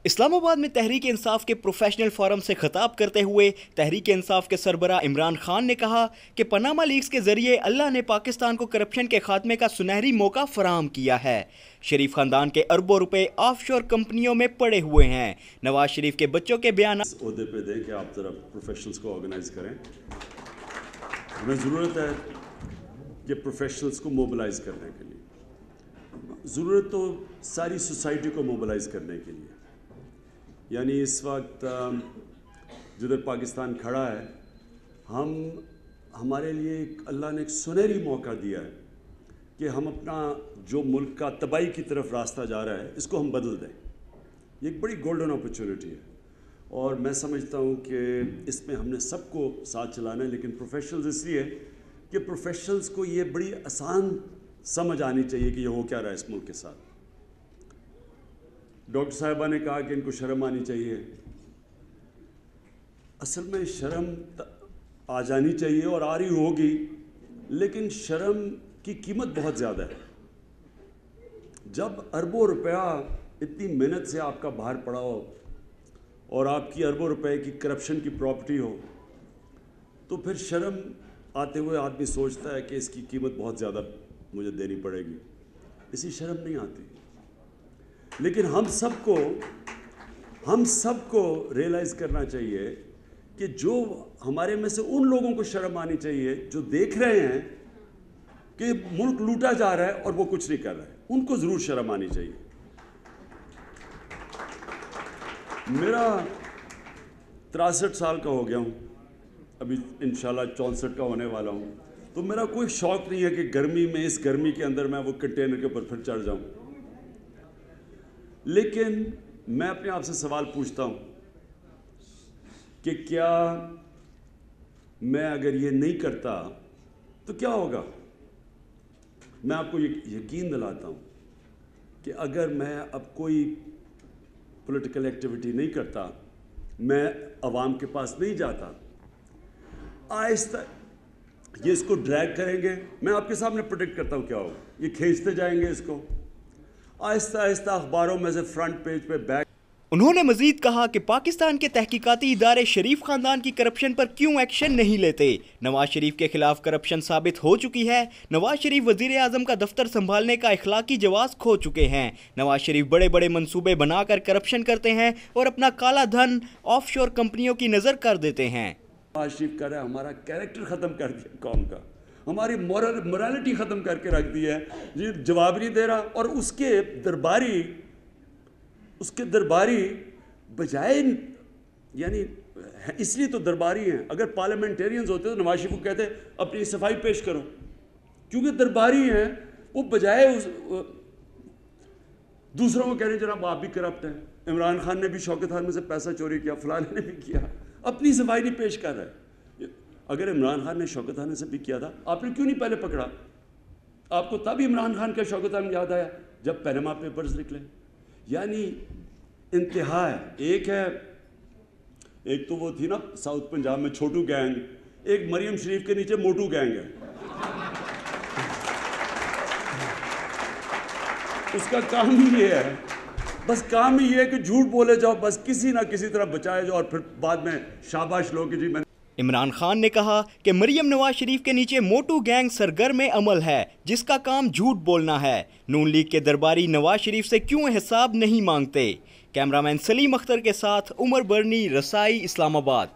اسلام آباد میں تحریک انصاف کے پروفیشنل فورم سے خطاب کرتے ہوئے تحریک انصاف کے سربراہ عمران خان نے کہا کہ پاناما لیکس کے ذریعے اللہ نے پاکستان کو کرپشن کے خاتمے کا سنہری موقع فراہم کیا ہے۔ شریف خاندان کے اربوں روپے آف شور کمپنیوں میں پڑے ہوئے ہیں۔ نواز شریف کے بچوں کے بیانات اس عہدے پہ دیں کہ آپ ذرا پروفیشنلز کو آرگنائز کریں۔ ہمیں ضرورت ہے کہ پروفیشنلز کو موبلائز کرنے کے لیے، ضرورت تو ساری سوسائٹی کو موبلائز کرنے کے لیے، یعنی اس وقت جدھر پاکستان کھڑا ہے، ہمارے لیے اللہ نے ایک سنہری موقع دیا ہے کہ ہم اپنا جو ملک کا تباہی کی طرف راستہ جا رہا ہے اس کو ہم بدل دیں۔ یہ ایک بڑی گولڈن اپرچونٹی ہے اور میں سمجھتا ہوں کہ اس میں ہم نے سب کو ساتھ چلانا ہے، لیکن پروفیشنلز اس لیے کہ پروفیشنلز کو یہ بڑی آسان سمجھ آنی چاہیے کہ یہ ہو کیا رہا ہے اس ملک کے ساتھ۔ ڈاکٹر صاحبہ نے کہا کہ ان کو شرم آنی چاہیے۔ اصل میں شرم آ جانی چاہیے اور آ رہی ہوگی، لیکن شرم کی قیمت بہت زیادہ ہے۔ جب اربوں روپیہ اتنی محنت سے آپ کا باہر پڑا ہو اور آپ کی اربوں روپے کی کرپشن کی پراپرٹی ہو، تو پھر شرم آتے ہوئے آدمی سوچتا ہے کہ اس کی قیمت بہت زیادہ مجھے دینی پڑے گی، اسی شرم نہیں آتی۔ لیکن ہم سب کو ریئلائز کرنا چاہیے کہ جو ہمارے میں سے ان لوگوں کو شرم آنی چاہیے جو دیکھ رہے ہیں کہ ملک لوٹا جا رہا ہے اور وہ کچھ نہیں کر رہا ہے، ان کو ضرور شرم آنی چاہیے۔ میرا 63 سال کا ہو گیا ہوں، ابھی انشاءاللہ 64 کا ہونے والا ہوں، تو میرا کوئی شوق نہیں ہے کہ گرمی میں، اس گرمی کے اندر میں وہ کنٹینر کے اوپر پھر چڑھ جاؤں۔ لیکن میں اپنے آپ سے سوال پوچھتا ہوں کہ کیا میں اگر یہ نہیں کرتا تو کیا ہوگا؟ میں آپ کو یقین دلاتا ہوں کہ اگر میں اب کوئی پولیٹیکل ایکٹیویٹی نہیں کرتا، میں عوام کے پاس نہیں جاتا، آہستہ یہ اس کو ڈریگ کریں گے، میں آپ کے سامنے پریڈکٹ کرتا ہوں کیا ہوگا، یہ کھینچتے جائیں گے اس کو، آہستہ آہستہ اخباروں میں سے فرنٹ پیج پہ بیک۔ انہوں نے مزید کہا کہ پاکستان کے تحقیقاتی ادارے شریف خاندان کی کرپشن پر کیوں ایکشن نہیں لیتے؟ نواز شریف کے خلاف کرپشن ثابت ہو چکی ہے۔ نواز شریف وزیر اعظم کا دفتر سنبھالنے کا اخلاقی جواز کھو چکے ہیں۔ نواز شریف بڑے بڑے منصوبے بنا کر کرپشن کرتے ہیں اور اپنا کالا دھن آف شور کمپنیوں کی نظر کر دیتے ہیں۔ نواز شریف کہہ رہا ہے ہمارا کیریکٹر ختم کر دیا قوم کا، ہماری مورالٹی ختم کر کے رکھ دی ہے، جواب نہیں دے رہا، اور اس کے درباری بجائے، یعنی اس لیے تو درباری ہیں، اگر پارلیمنٹیرینز ہوتے تو نواز شریف کو کہتے اپنی صفائی پیش کرو، کیونکہ درباری ہیں، وہ بجائے دوسروں کو کہہ رہے ہیں جناب آپ بھی کرپٹ ہیں، عمران خان نے بھی شوکت خان میں سے پیسہ چوری کیا، فلانے نے بھی کیا، اپنی صفائی نہیں پیش کر رہے۔ اگر عمران خان نے شوکت خان سے بھی کیا تھا، آپ نے کیوں نہیں پہلے پکڑا؟ آپ کو تب عمران خان کا شوکت خان یاد آیا جب پیناما پیپرز نکلے۔ یعنی انتہا ہے، ایک تو وہ تھی نا ساؤتھ پنجاب میں چھوٹو گینگ، ایک مریم شریف کے نیچے موٹو گینگ ہے، اس کا کام ہی یہ ہے، بس کام ہی یہ ہے کہ جھوٹ بولے جاؤ، بس کسی نہ کسی طرح بچائے جاؤ، اور پھر بعد میں شاباش لو کہ جی میں۔ عمران خان نے کہا کہ مریم نواز شریف کے نیچے موٹو گینگ سرگرم عمل ہے جس کا کام جھوٹ بولنا ہے۔ نون لیگ کے درباری نواز شریف سے کیوں حساب نہیں مانگتے؟ کیمرامین سلیم اختر کے ساتھ عمر برنی، رسائی، اسلام آباد۔